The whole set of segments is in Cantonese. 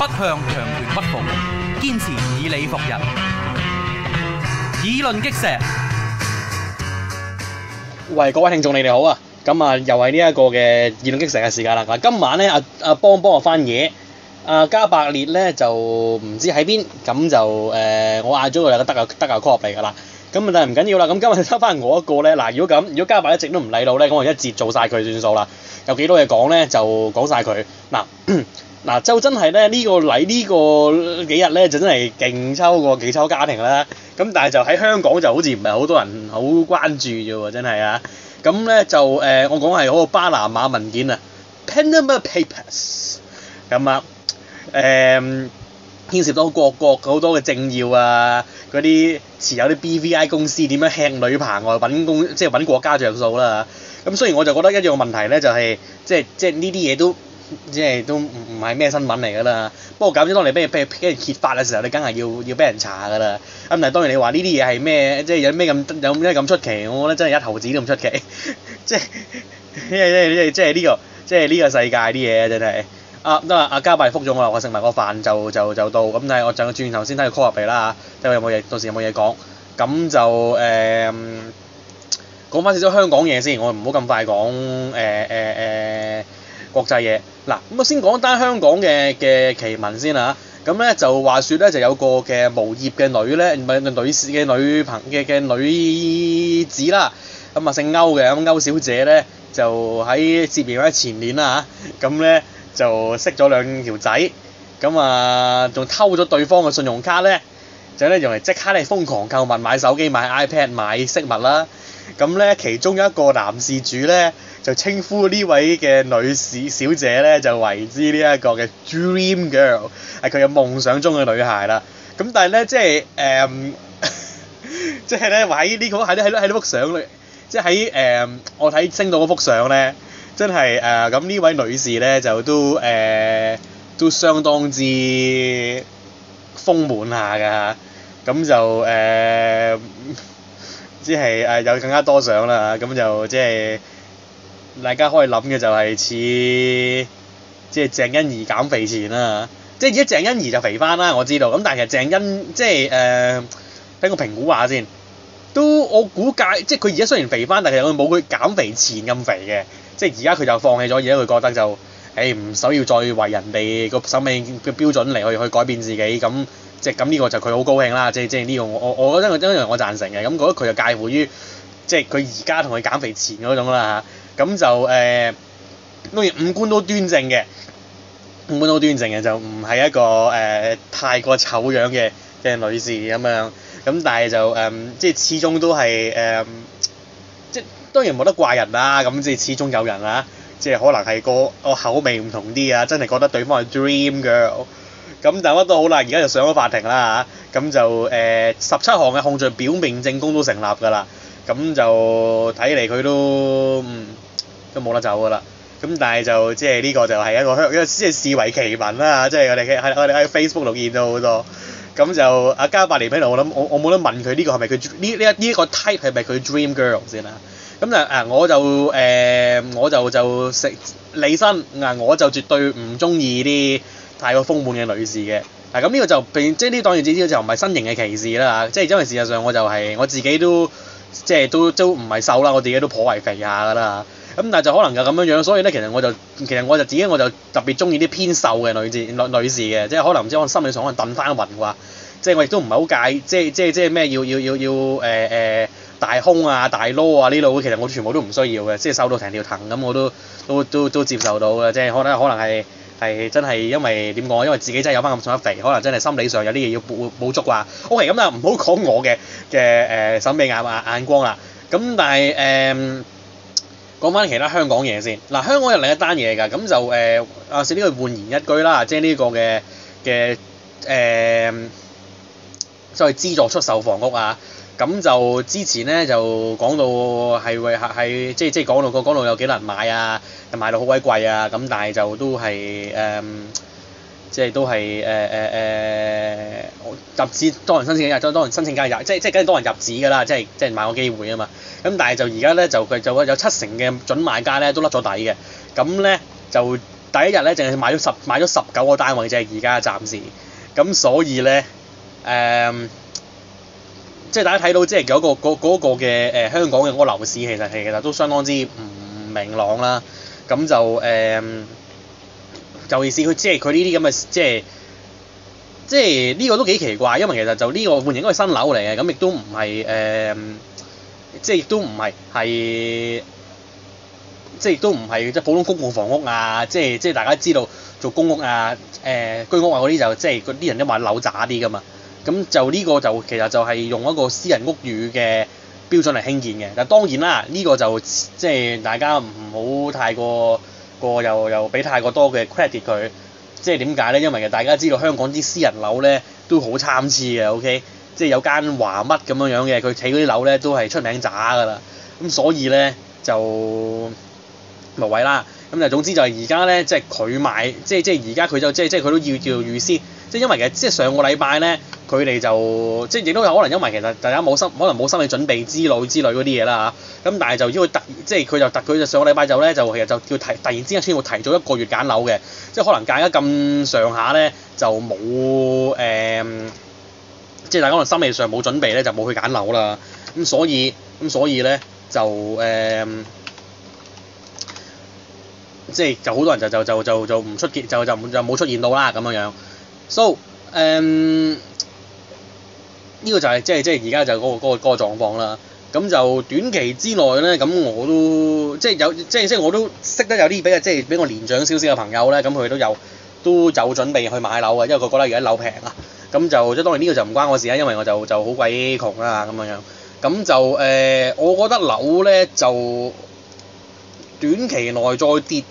不向強權屈服，堅持以理服人，議論擊石。喂，各位聽眾你哋好啊！咁啊，又係呢一個嘅議論擊石嘅時間啦。嗱，今晚咧阿邦幫我翻嘢，加百列咧就唔知喺邊，咁就我嗌咗佢就得個 call 入嚟㗎啦。咁啊，但係唔緊要啦。咁今日得翻我一個咧。嗱，如果加百列一直都唔嚟到咧，咁我一節做晒佢算數啦。有幾多嘢講咧，就講晒佢。嗱，就真係咧呢個幾日咧就真係勁抽過幾抽家庭啦。咁但係就喺香港就好似唔係好多人好關注啫喎，真係啊！咁咧就我講係嗰個巴拿馬文件啊 ，Panama Papers 咁啊，牽涉到各國好多嘅政要啊，嗰啲持有啲 BVI 公司點樣吃女棚外即係揾國家着數啦。咁雖然我就覺得一樣問題咧，就係即係呢啲嘢都唔係咩新聞嚟㗎啦。不過咁當你俾人揭發嘅時候，你梗係要俾人查㗎啦。咁但係當然你話呢啲嘢係咩，即係有咩咁出奇？我覺得真係一毫子都唔出奇。即係呢個世界啲嘢真係。阿加百列覆咗我啦，我食埋個飯就到。咁但係我就轉頭先睇佢 call 入嚟啦嚇，睇佢到時有冇嘢講。咁就講翻少少香港嘢先，我唔好咁快講國際嘢。嗱，咁我先講單香港嘅奇聞先啦。咁咧就話説咧，就有個嘅無業嘅女咧，唔係女士嘅女子啦。咁啊姓歐嘅，咁歐小姐咧就接連喺前年啦嚇，咁咧就識咗兩條仔，咁啊仲偷咗對方嘅信用卡咧，就咧用嚟即刻咧瘋狂購物，買手機、買 iPad、買飾物啦。咁咧其中一個男事主咧就稱呼呢位嘅女士小姐咧就為之呢一個嘅 Dream Girl， 係佢嘅夢想中嘅女孩啦。咁但係咧即係咧喺呢幅相裏，即係喺我睇星島嗰幅相咧，真係咁呢位女士咧就都相當之豐滿下㗎，咁就即係有更加多相啦，咁就即係大家可以諗嘅就係似即係鄭欣宜減肥前啦，即係而家鄭欣宜就肥翻啦，我知道，咁但係其實鄭欣即係等我評估下先，都我估計即係佢而家雖然肥翻，但係佢冇佢減肥前咁肥嘅，即係而家佢就放棄咗，而家佢覺得就唔需要再為人哋個審美嘅標準嚟去改變自己咁。即係咁呢個就佢好高興啦，即係呢個我覺得因為我贊成嘅，咁覺得佢就介乎於即係佢而家同佢減肥前嗰種啦嚇，咁就當然五官都端正嘅，就唔係一個太過醜樣嘅女士咁樣，咁但係就即係始終都係即係當然冇得怪人啦，咁即係始終有人啦，即係可能係個口味唔同啲啊，真係覺得對方係 Dream Girl。咁但乜都好啦，而家就上咗法庭啦嚇，咁就17項嘅控罪表面證供都成立㗎啦，咁就睇嚟佢都冇得走㗎啦，咁但係就即係呢個就係一個即係視為奇聞啦，即係我哋喺 Facebook 度見到好多，咁就阿加百列喺度，我冇得問佢呢個係咪佢呢一個 type 係咪佢 Dream Girl 先啦，咁但我就食理身我就絕對唔中意啲太過豐滿嘅女士嘅，咁呢個就即係呢當然之就唔係身形嘅歧視啦，即係因為事實上我就係我自己都即係都唔係瘦啦，我自己都頗為肥下㗎啦，咁但係就可能就咁樣，所以咧其實我就自己我就特別中意啲偏瘦嘅女士嘅，即係可能唔知我心理上可能燉翻勻啩，即係我亦都唔係好介即係咩要大胸啊大攞啊呢度，其實我全部都唔需要嘅，即係瘦到成條藤咁我都接受到嘅，即係可能係真係因為點講？因為自己真係有翻咁重得肥，可能真係心理上有啲嘢要補足啊。OK， 咁就唔好講我嘅審美眼光啦。咁但係講翻其他香港嘢先。嗱，香港有另一單嘢㗎，咁就試呢個煥然一居啦，即係呢個嘅所謂資助出售房屋啊。咁就之前咧就講到係即係講到有幾多人買啊，又賣到好鬼貴啊，咁但係就都係即係都係入紙多人申請梗係即係梗係多人入紙㗎啦，即係買個機會啊嘛。咁但係就而家咧就有70%嘅準買家咧都甩咗底嘅，咁咧就第一日咧淨係買咗19個單位啫，而家暫時。咁所以咧即係大家睇到即係嗰個嘅香港嘅嗰個樓市其實都相當之唔明朗啦。咁就尤其是佢即係佢呢啲咁嘅即係呢個都幾奇怪，因為其實就呢個換型應該係新樓嚟嘅，咁亦都唔係即係亦都唔係即係亦都唔係即係普通公共房屋啊，即係大家知道做公屋啊、居屋啊嗰啲就即係嗰啲人都買樓渣啲噶嘛。咁就呢個就其實就係用一個私人屋宇嘅標準嚟興建嘅。但當然啦，呢個就即係大家唔好太過又俾太過多嘅 credit 佢。即係點解咧？因為其實大家知道香港啲私人樓咧都好參差嘅，OK？即係有間華乜咁樣嘅，佢起嗰啲樓咧都係出名渣㗎啦。咁所以咧就無謂啦。咁就總之就係而家咧，即係佢買，即係而家佢就即係佢都要預先。即係因為其實即係上個禮拜咧，佢哋就即係亦都有可能因為其實大家可能冇心理準備之類嗰啲嘢啦嚇。咁但係就因為佢就上個禮拜就咧就其實就叫突然之間要提早1個月揀樓嘅，即係可能大家咁上下咧就冇即係大家可能心理上冇準備咧就冇去揀樓啦。咁所以咧就即係就好多人就唔出現就冇出現到啦咁樣。So 呢個就係即係而家就嗰個狀況啦。咁就短期之內咧，咁我都即係我都識得有啲比我年長少少嘅朋友咧，咁佢都有準備去買樓嘅，因為佢覺得而家樓平啊。咁就即係當然呢個就唔關我事啦，因為我就好鬼窮啦咁樣。咁就我覺得樓咧就短期內再跌，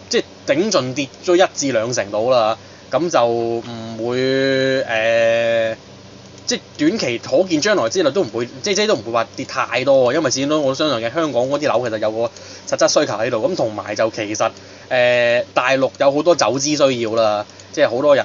即係頂盡跌咗1至2成到啦。咁就唔會即係短期可見將來之內都唔會，即都唔會話跌太多，因為始終我相信嘅香港嗰啲樓其實有個實質需求喺度，咁同埋就其實大陸有好多走資需要啦，即係好多人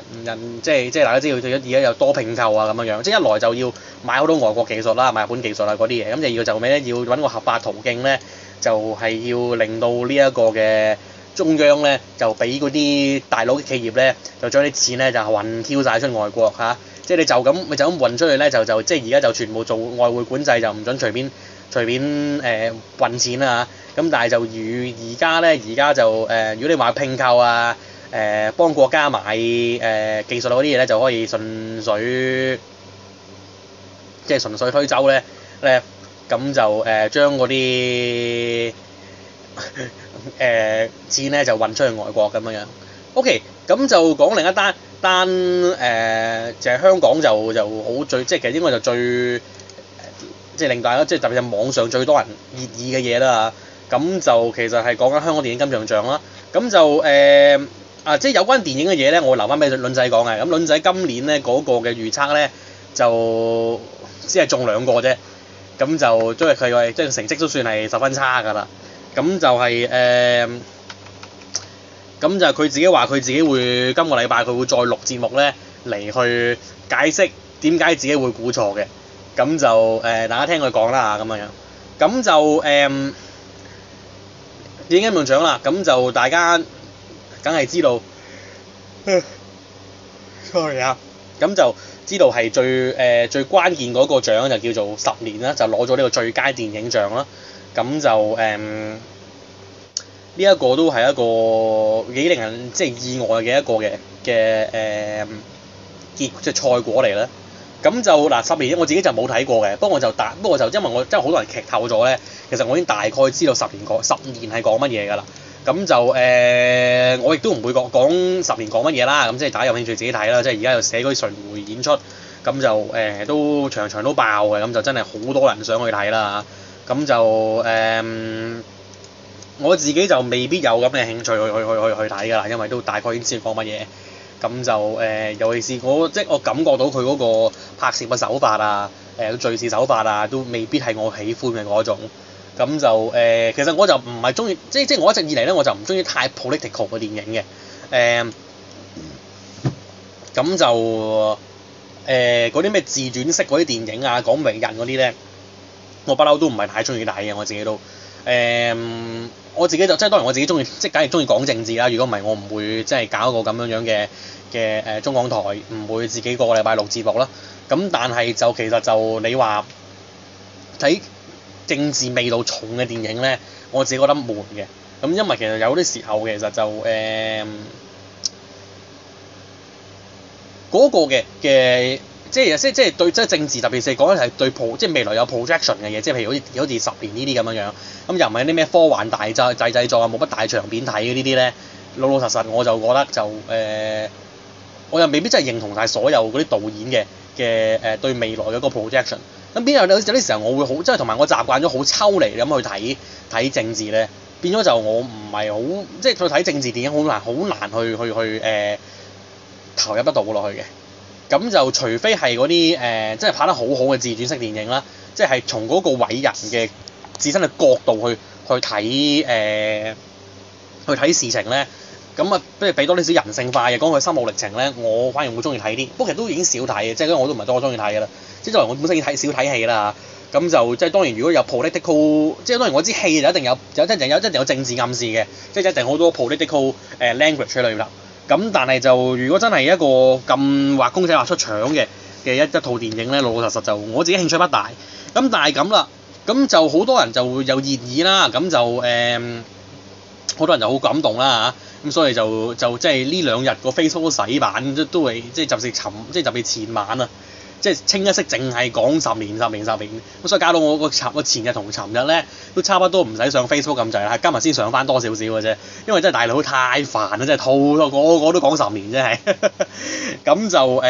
即係大家知道而家有多併購啊咁樣，即係一來就要買好多外國技術啦，買日本技術啊嗰啲嘢，咁就要就咩咧？要揾個合法途徑咧，就係要令到呢一個嘅中央咧就俾嗰啲大佬嘅企業咧就將啲錢咧就運挑曬出外國嚇。即係你就咁運出去咧，就即係而家就全部做外匯管制，就唔準隨便運錢啊。咁但係就而家就如果你話併購啊，幫國家買技術嗰啲嘢咧，就可以順水推舟咧，咁就將嗰啲錢咧就運出去外國咁樣。OK， 咁就講另一單就係香港就好最即係其實應該就最即係令大家即係特別係網上最多人熱議嘅嘢啦。咁就其實係講緊香港電影金像獎啦。咁就即係有關電影嘅嘢咧，我留翻俾倫仔講嘅。咁倫仔今年咧嗰個嘅預測咧就只係中2個啫。咁就即係佢即係成績都算係十分差㗎啦。咁就係咁就佢自己話佢自己會今個禮拜佢會再錄節目咧嚟去解釋點解自己會估錯嘅。咁就大家聽佢講啦咁樣。咁就電影金像獎啦，咁就大家梗係知道，sorry 啊，咁就知道係最關鍵嗰個獎就叫做10年啦，就攞咗呢個最佳電影獎啦。咁就呢一個都係一個幾令人即係意外嘅一個嘅即係賽果嚟啦。咁就嗱10年我自己就冇睇過嘅，不過就因為我真係好多人劇透咗咧，其實我已經大概知道10年係講乜嘢㗎啦。咁就我亦都唔會講10年講乜嘢啦。咁即係大家有興趣自己睇啦。即係而家又寫嗰啲巡迴演出，咁就都場場都爆嘅，咁就真係好多人想去睇啦。咁就我自己就未必有咁嘅興趣去睇㗎啦，因為都大概已經知講乜嘢。咁就尤其是我感覺到佢嗰個拍攝嘅手法啊，敘事手法啊，都未必係我喜歡嘅嗰種。咁就其實我就唔係中意，即係我一直以嚟咧，我就唔中意太 political 嘅電影嘅。咁就嗰啲咩自傳式嗰啲電影啊，講名人嗰啲咧，我不嬲都唔係太中意睇嘅，我自己都。我自己就即係當然我自己中意，即係梗係中意講政治啦。如果唔係我唔會即係搞一個咁樣嘅中港台，唔會自己個禮拜錄節目啦。咁但係就其實就你話睇政治味道重嘅電影咧，我自己覺得悶嘅。咁因為其實有啲時候其實就嗰個嘅即係對即係政治，特別係講緊係對即係未來有 projection 嘅嘢，即係譬如好似10年呢啲咁樣樣，咁又唔係啲咩科幻大製作啊，冇乜大場片睇嘅呢啲咧，老老實實我就覺得就我又未必真係認同晒所有嗰啲導演嘅對未來嘅個 projection。咁邊有啲時候我會好即係同埋我習慣咗好抽離咁去睇政治咧，變咗就我唔係好即係去睇政治電影好難去投入得到落去嘅。咁就除非係嗰啲即係拍得好好嘅自傳式電影啦，即係從嗰個偉人嘅自身嘅角度去睇事情咧，咁啊不如俾多啲少人性化嘅講佢心路歷程咧，我反而會中意睇啲。不過其實都已經少睇嘅，即係因為我都唔係多中意睇嘅啦。即係作為我本身已經少睇戲啦，咁就即係當然如果有 political， 即係當然我知戲就一定有政治暗示嘅，即係一定好多 political language 喺裏頭。咁但係就如果真係一個咁畫公仔畫出腸嘅一套電影咧，老老實實就我自己興趣不大。咁但係咁啦，咁就好多人就會有熱議啦，咁就好多人就好感動啦嚇，咁所以就即係呢兩日個 Facebook 洗版都係即係特別前晚啊，即係清一色淨係講10年，咁所以搞到我前日同尋日咧都差不多唔使上 Facebook 咁滯啦，今日先上翻多少少嘅啫，因為真係大佬太煩啦，真係個個都講10年真係，咁就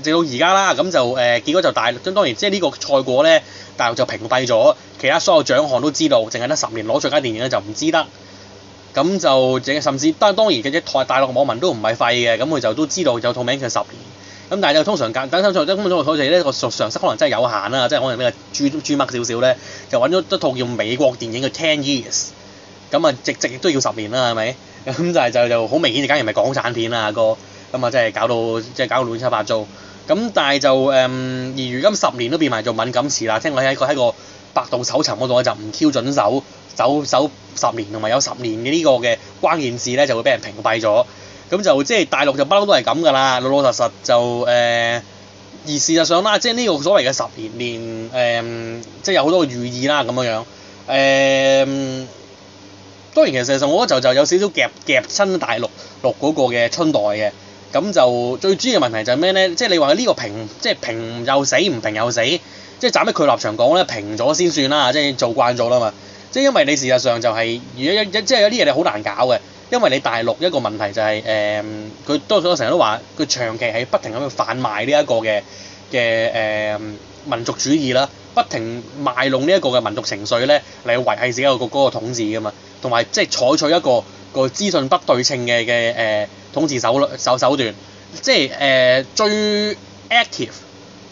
直到而家啦，咁就結果就當然即係呢個賽果咧，大陸就屏蔽咗，其他所有獎項都知道，淨係得10年攞最佳電影咧就唔知得。咁就甚至當然嘅啫，大陸網民都唔係廢嘅，咁佢就都知道有套名叫10年。咁但係就通常佢哋呢個常識可能真係有限啦，即係可能比較豬乜少少咧，就揾咗一套叫美國電影嘅10 years， 咁啊直亦都要10年啦，係咪？咁就好明顯，假如唔係港產片啦個，咁啊真係搞到亂七八糟。咁但係就而如今10年都變埋做敏感詞啦，聽講喺個百度搜尋嗰度就唔 Q 準搜10年同埋有10年嘅呢個嘅關鍵字咧，就會俾人屏蔽咗。咁就即係大陸就不嬲都係咁㗎啦，老老實實就而事實上啦，即係呢個所謂嘅10年即係有好多個寓意啦咁樣。當然其實事實上我覺得就有少少夾親大陸嗰個嘅春代嘅。咁就最主要嘅問題就係咩咧？即係你話呢個即係平又死，唔平又死，即係站喺佢立場講咧，平咗先算啦，即係做慣咗啦嘛。即係因為你事實上就係即係有啲嘢你好難搞嘅，因為你大陸一個問題就係佢多數成日都話佢長期係不停咁去販賣呢一個嘅民族主義啦，不停賣弄呢一個嘅民族情緒咧嚟維係自己嗰個統治㗎嘛，同埋即係採取一個資訊不對稱嘅統治手段，即係最 active、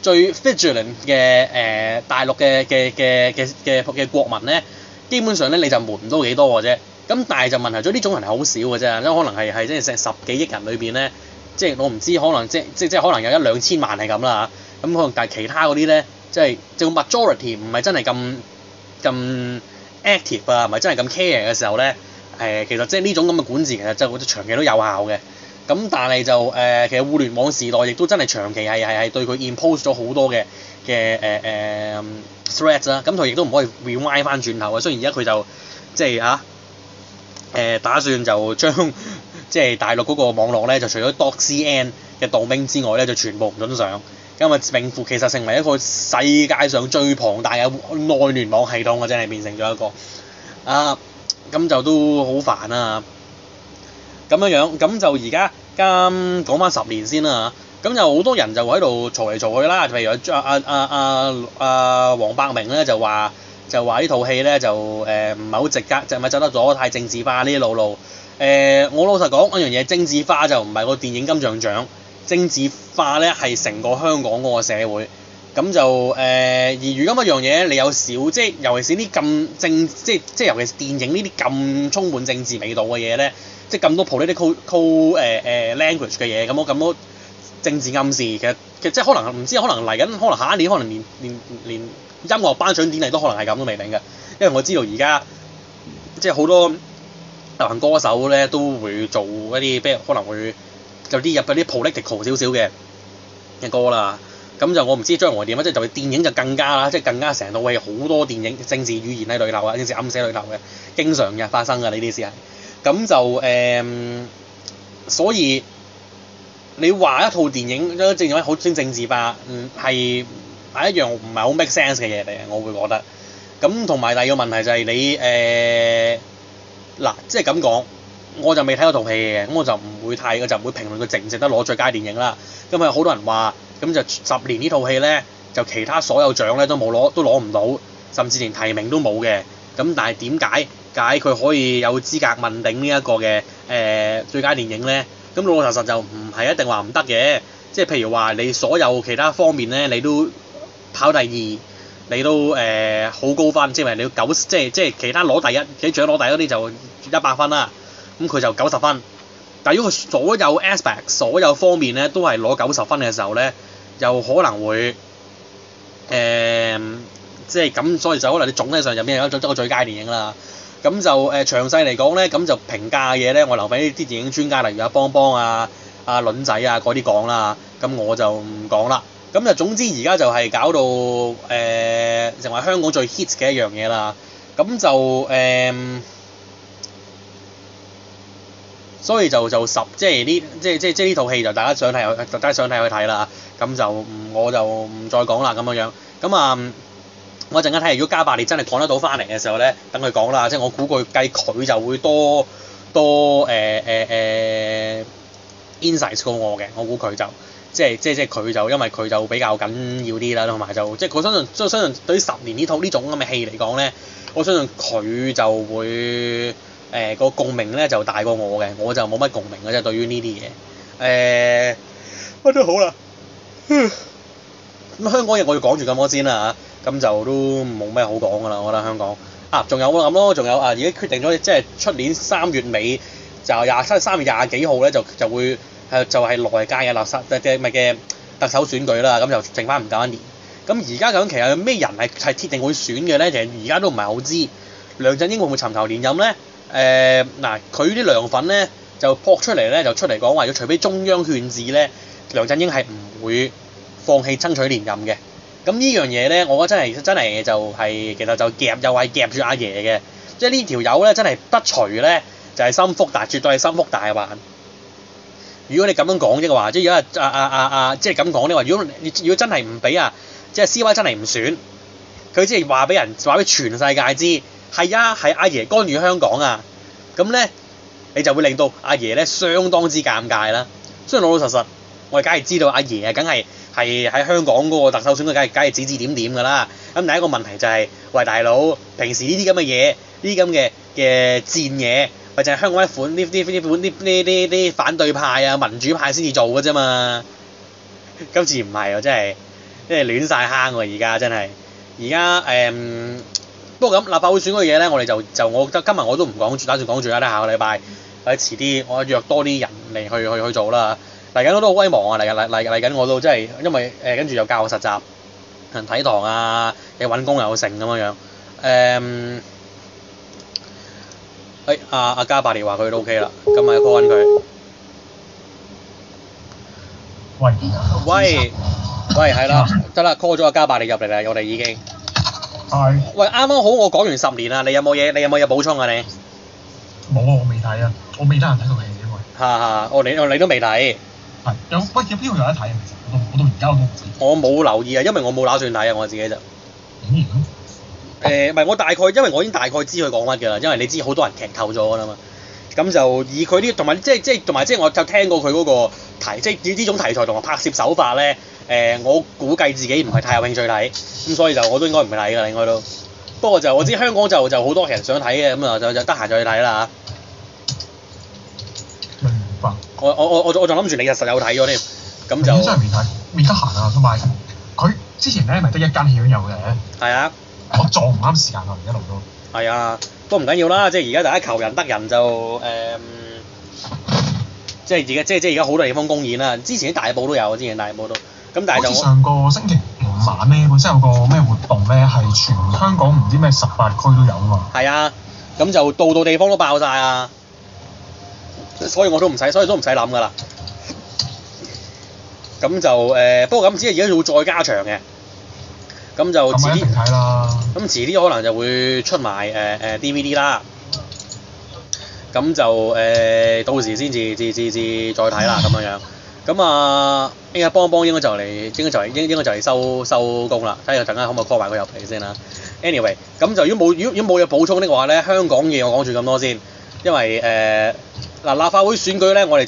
最 vigilant 嘅大陸嘅國民咧，基本上咧你就瞞唔到幾多嘅啫。咁但係就問題咗呢種人係好少嘅啫，因為可能係即係成10幾億人裏邊咧，即係我唔知可能即係可能有1-2千萬係咁啦嚇。咁可能但係其他嗰啲咧，即係個 majority 唔係真係咁 active 啊，唔係真係咁 care 嘅時候咧。其實即係呢種咁嘅管治，其實就長期都有效嘅。咁但係就其實互聯網時代亦都真係長期係對佢 impose 咗好多嘅threats 啦。咁佢亦都唔可以 rewind 翻轉頭嘅。雖然而家佢就即係打算就將即係大陸嗰個網絡咧，就除咗 .cn 嘅 domain 之外咧，就全部唔准上。咁啊，名副其實成為一個世界上最龐大嘅內聯網系統嘅，真係變成咗一個咁就都好煩啊！咁樣，咁就而家講翻10年先啦。咁就好多人就喺度嘈嚟嘈去啦。譬如黃百鳴咧就話呢套戲咧就唔係好值得，就咪走得咗太政治化呢啲路。我老實講一樣嘢，政治化就唔係個電影金像獎，政治化咧係成個香港嗰個社會。咁就而如今一樣嘢，你有少即係尤其是啲咁即係尤其是電影呢啲咁充滿政治味道嘅嘢咧，即係咁多 political language 嘅嘢，咁多政治暗示，其實即係可能唔知，可能嚟緊，可能下一年，可能連音樂頒獎典禮都可能係咁都未定嘅，因為我知道而家即係好多流行歌手咧都會做一啲，譬如可能會有啲 political 少少嘅歌啦。咁就我唔知將來點啊，即係就電影就更加啦，即係更加成套戲好多電影政治語言喺裏頭啊，政治暗寫裏頭嘅，經常嘅發生嘅呢啲事係。咁就所以你話一套電影將政治好政治化，係一樣唔係好 make sense 嘅嘢嚟嘅，我會覺得。咁同埋第二個問題就係你嗱，即係咁講，我就未睇過套戲嘅，咁我就唔會評論佢值唔值得攞最佳電影啦。因為好多人話，咁就10年呢套戲咧，就其他所有獎咧都攞唔到，甚至連提名都冇嘅。咁但係點解佢可以有資格問鼎呢一個嘅最佳電影咧？咁老老實實就唔係一定話唔得嘅。即係譬如話你所有其他方面咧，你都跑第二，你都好高分，即係你即係其他攞第一，其他獎攞第一嗰啲就100分啦。咁佢就90分。但如果佢所有 aspect 所有方面咧都係攞90分嘅時候咧，又可能會即係咁，所以就可能你總體上入邊有一個最佳電影啦。咁就詳細嚟講咧，咁就評價嘅嘢咧，我留俾啲電影專家，例如阿邦邦啊、阿倫仔啊嗰啲講啦。咁我就唔講啦。咁就總之而家就係搞到成為香港最 hit 嘅一樣嘢啦。咁就所以就即係呢套戲就大家想睇去睇啦。咁就我就唔再講啦咁樣樣。咁我一陣間睇下，如果加百列真係講得到翻嚟嘅時候咧，等佢講啦。即係我估計佢就會多insights 過我嘅。我估佢就即係佢就因為佢就比較緊要啲啦，同埋就即係我相信對於10年呢種咁嘅戲嚟講咧，我相信佢就會個共鳴咧就大過我嘅，我就冇乜共鳴嘅啫。對於呢啲嘢乜都好啦。咁香港嘢我要講住咁多先啦嚇，咁就都冇咩好講噶啦。我覺得香港仲有咁咯，仲有而家決定咗，即係出年3月尾就3月20幾號咧就會就係內屆嘅嘅特首選舉啦。咁就剩翻唔夠1年。咁而家究竟其實有咩人係鐵定會選嘅咧？其實而家都唔係好知。梁振英會唔會尋求連任咧？佢啲梁粉咧就撲出嚟咧，就出嚟講話，要除非中央勸止咧，梁振英係唔會放棄爭取連任嘅。咁呢樣嘢咧，我覺得真係就係其實就又係夾住阿爺嘅。即係呢條友咧真係不除咧就係心腹大，絕對係心腹大患。如果你咁樣講嘅話，即係如果即係咁講咧話，如果真係唔俾即係 CY 真係唔選，佢即係話俾全世界知。係阿爺干預香港啊！咁咧，你就會令到阿爺咧相當之尷尬啦。雖然老老實實，我哋梗係知道阿爺啊，梗係喺香港嗰個特首選舉，梗係指指點點㗎啦。咁第一個問題就係，喂大佬，平時呢啲咁嘅嘢，呢啲咁嘅賤嘢，或者係香港啲反對派啊、民主派先至做㗎啫嘛。今次唔係喎，真係亂晒坑喎！而家真係，而家不過咁立法會選嗰嘢咧，我哋我覺得今日我都唔講住，打算講住啦。下個禮拜或者遲啲，我約多啲人嚟去做啦。嚟緊我都好威忙啊！嚟緊我都真係，因為跟住又教我實習，睇堂啊，你揾工又成咁樣樣。阿加百列話佢都 OK 啦，今日 call 緊佢。喂，係啦，得啦 ，call 咗阿加百列入嚟啦，我哋已經。喂，啱啱好，我講完10年啦，你有冇嘢補充啊？你冇啊，我未睇啊，我未得閒睇套戲因為。你都未睇。係有邊度有得睇啊？其實我到而家我都唔知。我冇留意啊，因為我冇打算睇啊，我自己就。竟然？唔係因為我已經大概知佢講乜㗎啦，因為你知好多人劇透咗㗎啦嘛。咁就以佢啲同埋即係我就聽過佢嗰個即係呢種題材同埋拍攝手法咧。我估計自己唔係太有興趣睇，咁所以就我都應該唔會睇㗎啦，應該都。不過就我知香港就好多人想睇嘅，咁就得閒就去睇啦嚇。明白。我仲諗住你實有睇咗添，咁就。真係未得閒啊，同埋佢之前咧咪得一間戲院有嘅。係啊。我撞唔啱時間啊，一路都。係啊，不過唔緊要啦，即係而家大家求人得人就即係而家好多地方公演啦，之前啲大埔都有，之前大埔都。咁但係就好似上個星期5晚咧，本身有個咩活動咧，係全香港唔知咩18區都有啊嘛。係啊，咁咁就度地方都爆晒啊！所以都唔使諗㗎啦。咁就不過咁只係而家要再加長嘅。咁就遲啲睇啦。咁遲啲可能就會出埋DVD 啦。咁就到時先至再睇啦咁樣。咁啊，應該幫應該就嚟收工啦。睇下陣間可唔可以 call 埋佢入嚟先啦。Anyway， 咁就如果冇嘢補充的話咧，香港嘢我講住咁多先，因為立法會選舉咧，我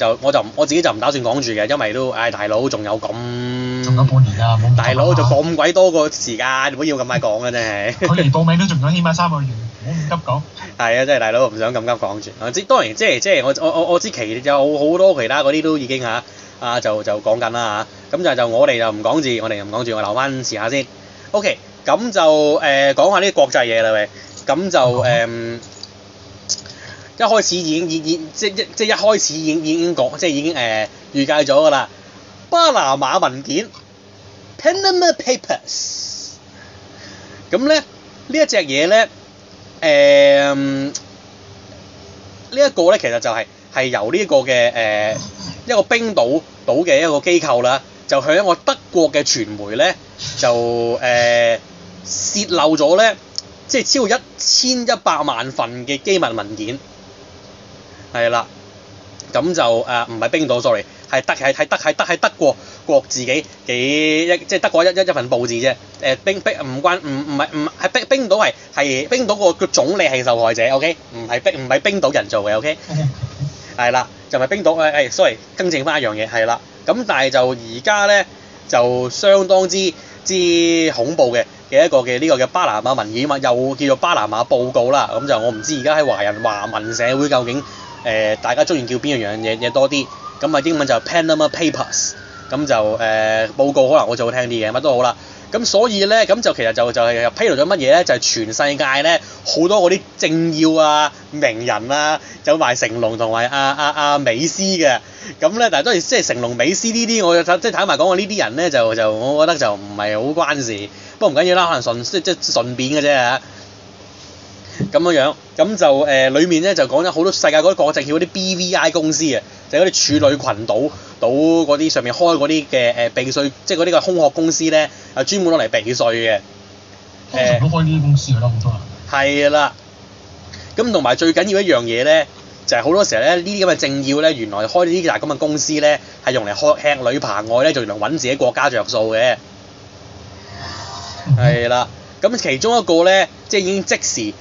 自己就唔打算講住嘅，因為都大佬仲有半年啊，大佬就咁鬼多個時間，唔好要咁快講啊真係。佢離報名都仲有起碼3個月，唔好咁急講。係啊，真係大佬唔想咁急講住。當然即係我知有好多其他嗰啲都已經就講緊啦嚇，咁就我哋就唔講住，我留翻遲下先。OK， 咁就講下啲國際嘢啦喂，咁就一開始已經一開始已經講，即係已經預計咗㗎啦。巴拿馬文件 Panama Papers， 咁咧呢一隻嘢咧呢一個咧其實就係由呢個嘅一個冰島嘅一個機構啦，就向一個德國嘅傳媒咧就泄漏咗咧，即係超過1100萬份嘅機密文件，係啦，咁就唔係冰島 sorry， 係德國自己即係德國一份報紙啫，係冰島係冰島個總理係受害者 OK， 唔係冰島人做嘅 OK。係啦，就係冰島sorry， 更正翻一樣嘢係啦。咁但係就而家咧就相當之恐怖嘅一個嘅呢個嘅巴拿馬文件嘛，又叫做巴拿馬報告啦。咁就我唔知而家喺華文社會究竟大家中意叫邊樣嘢多啲。咁啊英文就 Panama Papers， 咁就報告可能我就好聽啲嘅，乜都好啦。咁所以咧，咁就其實就係披露咗乜嘢咧？就係全世界咧好多嗰啲政要啊、名人啊，有埋成龍同埋美斯嘅。咁咧，但係當然即係成龍、美斯呢啲，我即係坦白講，我呢啲人咧就我覺得就唔係好關事。不過唔緊要啦，可能即係順便嘅啫嚇。咁樣，咁就裡面咧就講咗好多世界嗰啲國際叫嗰啲 BVI 公司啊，就係嗰啲處女群島嗰啲上面開嗰啲嘅避稅，即係嗰啲嘅空殼公司咧，專門攞嚟避稅嘅。通常都開呢啲公司㗎啦，好多人。係啦。咁同埋最緊要一樣嘢咧，就係好多時候咧，呢啲咁嘅政要咧，原來開呢啲咁嘅公司咧，係用嚟吃女扒外咧，就原來揾自己國家着數嘅。係啦。咁其中一個咧，即係已經即時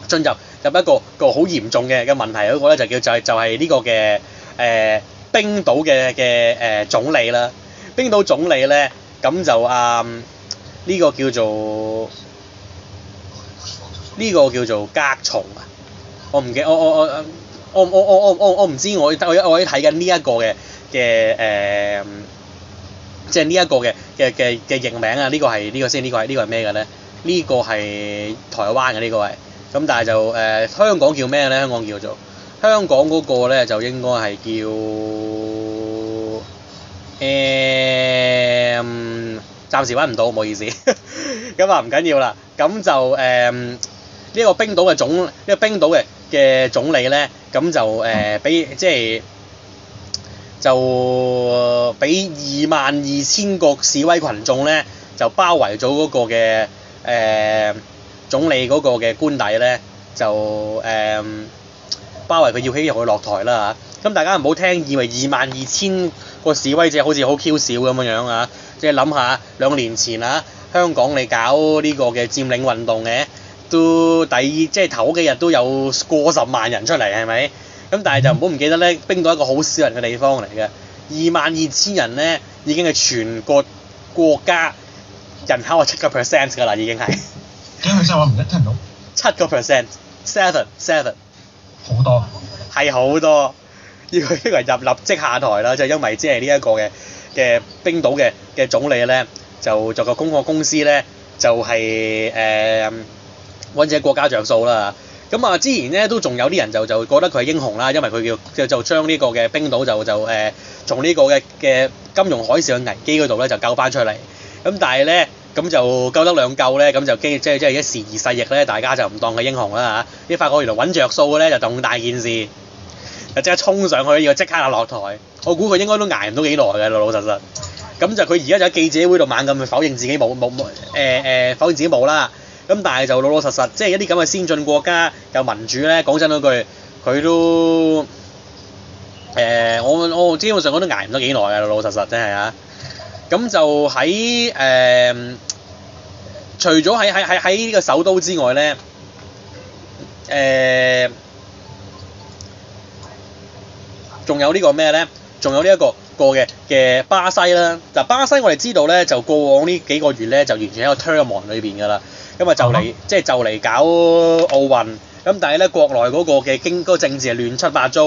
進入一個好嚴重嘅問題嗰個咧，就係呢個嘅冰島嘅總理啦。冰島總理咧，咁就呢個叫做甲蟲啊！我唔記得，我唔知，我喺睇緊呢一個嘅即係呢一個嘅譯名啊！呢個係咩嘅咧？呢個係台灣嘅呢個係，咁但係就香港叫咩咧？香港嗰個咧就應該係叫暫時揾唔到，唔好意思。咁唔緊要啦，咁就呢個冰島嘅總理咧，咁就俾22000個示威群眾咧，就包圍咗嗰個嘅總理嗰個嘅官邸咧，就包圍佢，要希望佢落台啦嚇。咁大家唔好聽，以為22000個示威者好似好 Q 少咁樣啊！即係諗下2年前香港你搞呢個嘅佔領運動嘅，都即係頭幾日都有過10萬人出嚟，係咪？咁但係就唔好唔記得咧，冰島係一個好少人嘅地方嚟嘅，22000人咧已經係全個國家人口係7% 㗎啦，已經係。幾多 percent 我唔聽唔到。7%， 7。好多。係好多，要佢立即下台啦，就因為即係呢一個嘅冰島嘅總理咧，就個空殼公司咧就係揾自己國家着數啦。咁之前咧都仲有啲人就覺得佢係英雄啦，因為佢就將呢個嘅冰島就從呢個嘅金融海嘯嘅危機嗰度咧就救翻出嚟。咁但係咧咁就救得兩救咧，咁就即係一時而勢易咧，大家就唔當佢英雄啦嚇。啲發覺原來揾着數嘅咧就咁大件事，就即刻衝上去，要即刻落台。我估佢應該都捱唔到幾耐嘅，老老實實。咁就佢而家就喺記者會度猛咁去否認自己冇否認自己冇啦。咁但係就老老實實，即係一啲咁嘅先進國家有民主咧，講真嗰句，佢都我基本上我都捱唔到幾耐嘅，老老實實真係啊。咁就喺除咗喺呢個首都之外咧，仲有呢個咩咧？仲有呢一個嘅巴西啦。嗱，巴西我哋知道咧，就過往呢幾個月咧，就完全喺個 turmoil 裏邊㗎啦。咁啊就嚟搞奧運，咁但係咧國內嗰個嘅嗰個政治係亂七八糟，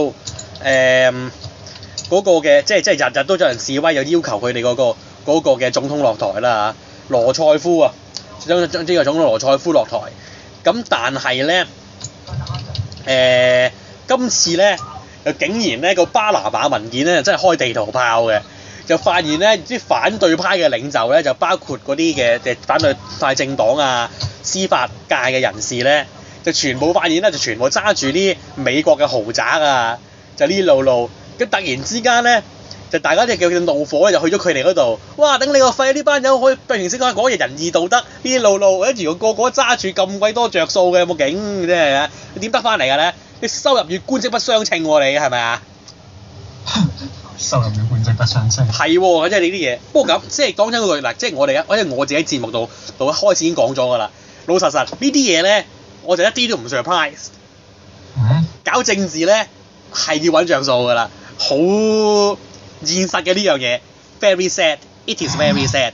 嗰個嘅即係日日都有人示威，又要求佢哋嗰個嘅總統落台啦嚇，羅塞夫啊，將呢個總統羅塞夫落台。咁但係咧今次咧又竟然咧個巴拿馬文件咧真係開地圖炮嘅，就發現咧啲反對派嘅領袖咧就包括嗰啲嘅反對派政黨啊、司法界嘅人士咧，就全部發現咧就全部揸住啲美國嘅豪宅啊，就呢路。咁突然之間咧，就大家就叫怒火咧，就去咗佢哋嗰度。哇！頂你個肺！呢班友可以平時講嘢仁義道德，呢啲路，跟住個個揸住咁鬼多着數嘅，有冇勁真係啊？你點得翻嚟㗎咧？你收入與官職不相稱喎，你係咪啊？收入與官職不相稱。係喎，即係你啲嘢。不過咁，即係講真嗰句嗱，即係我自己節目度開始已經講咗㗎啦。老實呢啲嘢咧，我就一啲都唔 surprise。搞政治咧係要揾着數㗎啦。好現實嘅呢樣嘢 ，very sad，it is very sad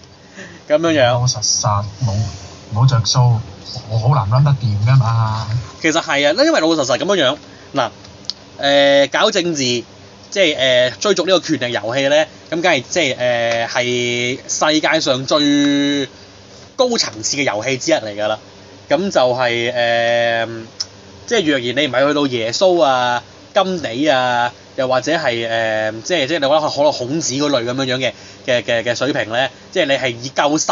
咁樣樣。老實冇着數，我好難 run 得掂㗎嘛。其實係啊，因為老實咁樣樣嗱，搞政治即係追逐呢個權力遊戲咧，咁梗係即係係世界上最高層次嘅遊戲之一嚟㗎啦。咁就係即係若然你唔係去到耶穌啊、甘地啊。又或者係即係你覺得可能孔子嗰類咁樣嘅水平咧，即係你係以救世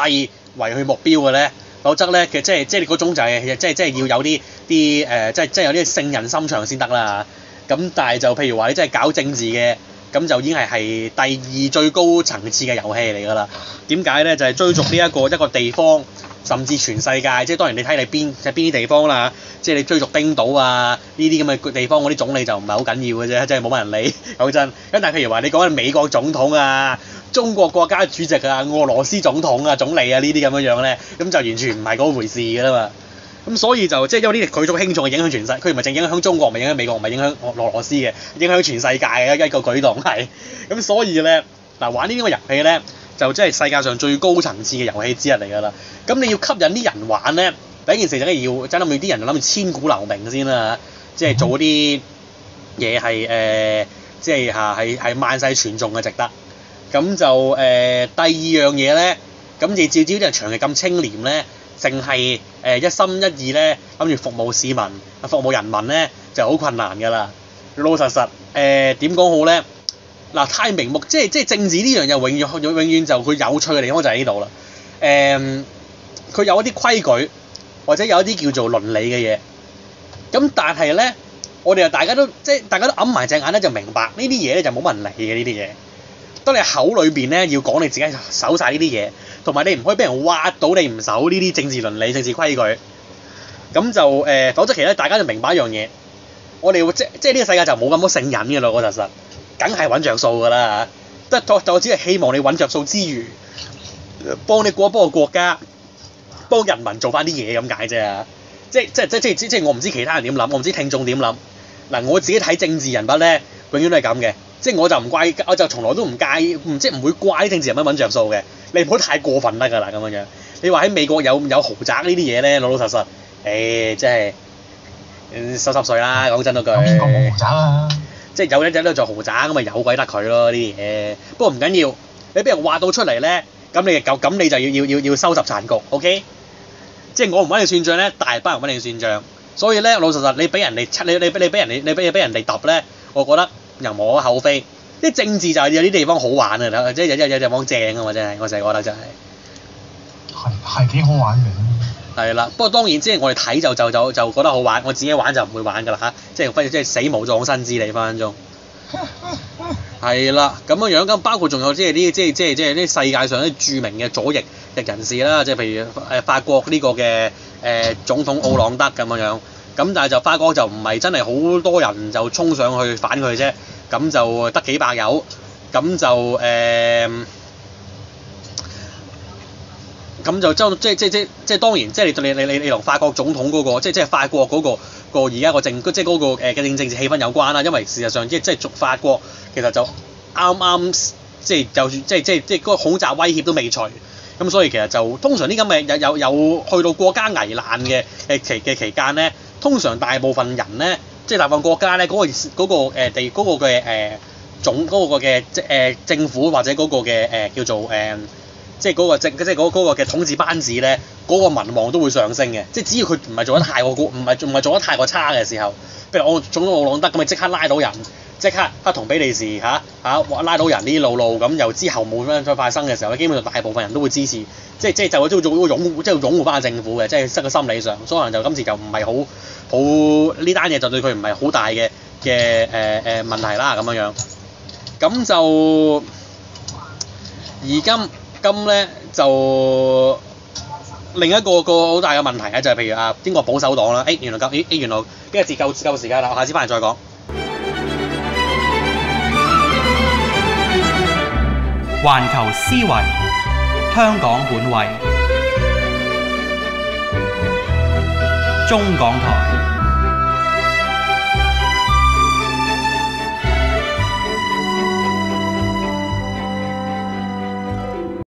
為去目標嘅咧，否則咧即係你嗰種就係即係要有啲即係有啲聖人心腸先得啦。咁但係就譬如話你真係搞政治嘅，咁就已經係第二最高層次嘅遊戲嚟㗎啦。點解咧？就係追逐呢一個地方，甚至全世界。即係當然你睇你邊啲地方啦。即係你追逐冰島啊呢啲咁嘅地方嗰啲總理就唔係好緊要嘅啫，即係冇乜人理講真。咁但係譬如話你講緊美國總統啊、中國國家主席啊、俄羅斯總統啊、總理啊呢啲咁樣咧，咁就完全唔係嗰回事㗎啦嘛。咁所以就即係因為呢啲舉足輕重嘅影響全世，佢唔係淨影響中國，唔係影響美國，唔係影響俄羅斯嘅，影響全世界嘅一個舉動係。咁所以咧嗱，玩呢啲咁嘅遊戲咧，就即係世界上最高層次嘅遊戲之一嚟㗎啦。咁你要吸引啲人玩咧。第一件事就係要真係要啲人諗住千古留名先啦，即係做啲嘢係即係係萬世傳頌嘅值得。咁就第二樣嘢咧，咁你照啲人長期咁清廉咧，淨係一心一意咧諗住服務市民、服務人民咧，就好困難㗎啦。老老實實點講好咧？嗱，太明目，即係政治呢樣嘢永遠就佢有趣嘅地方就喺呢度啦。佢有一啲規矩。或者有一啲叫做倫理嘅嘢，咁但係咧，我哋大家都揞埋隻眼咧，就明白呢啲嘢咧就冇乜人理嘅呢啲嘢。當你口裏邊咧要講你自己守晒呢啲嘢，同埋你唔可以俾人挖到你唔守呢啲政治倫理、政治規矩，咁就否則其實大家就明白一樣嘢，我哋會即係呢個世界就冇咁多聖人嘅啦，我實實，梗係揾着數㗎啦嚇。我只係希望你揾着數之餘，幫個國家。幫人民做翻啲嘢咁解啫，即係我唔知其他人點諗，我唔知聽眾點諗。嗱，我自己睇政治人物咧，永遠都係咁嘅，即係我就從來都唔介意，即係唔會怪啲政治人物揾着數嘅。你唔好太過分得㗎啦，咁樣。你話喺美國有豪宅呢啲嘢咧，老老實實，即係濕碎啦，講真嗰句。有邊個冇豪宅啊？即係有一做豪宅咁咪有鬼得佢咯呢啲嘢。不過唔緊要，你俾人挖到出嚟咧，咁你就要收拾殘局 ，OK？即係我唔揾你算賬咧，大班人揾你算賬，所以咧老實實你俾人哋你俾人哋揼咧，我覺得又無可厚非。啲政治就係有啲地方好玩啊，即係有地方正啊嘛，真係我成日覺得真係。係幾好玩嘅。係啦，不過當然即係我哋睇就覺得好玩，我自己玩就唔會玩㗎啦嚇，即係死無葬身之地分分鐘。係啦，咁樣咁包括仲有即係啲世界上啲著名嘅左翼人士啦，即係譬如法國呢個嘅總統奧朗德咁樣，咁但係就法國就唔係真係好多人就衝上去反佢啫，咁就得幾百友，咁就咁就即係當然，即係你同法國總統嗰個，即係法國嗰個而家個即係嗰個嘅政治氣氛有關啦。因為事實上即係法國其實就啱即係嗰個恐襲威脅都未除，咁所以其實就通常呢咁嘅有去到國家危難嘅期間咧，通常大部分人咧，即係大部分國家咧嗰個嘅政府或者嗰個嘅叫做即係嗰個嘅統治班子咧，嗰個民望都會上升嘅。即係只要佢唔係做得太過唔係做得太過差嘅時候，譬如我總統奧朗德咁，咪即刻拉到人，即刻同比利時拉到人呢路咁，又之後冇咩再發生嘅時候咧，基本上大部分人都會支持，即係就會做擁護翻政府嘅，即係個心理上，所以可能就今次就唔係好呢單嘢就對佢唔係好大嘅問題啦咁樣。咁就而今咧就另一個好大嘅問題咧，就係譬如英國保守黨啦，原來呢個節夠時間啦，我下次翻嚟再講。環球思維，香港本位，中港台。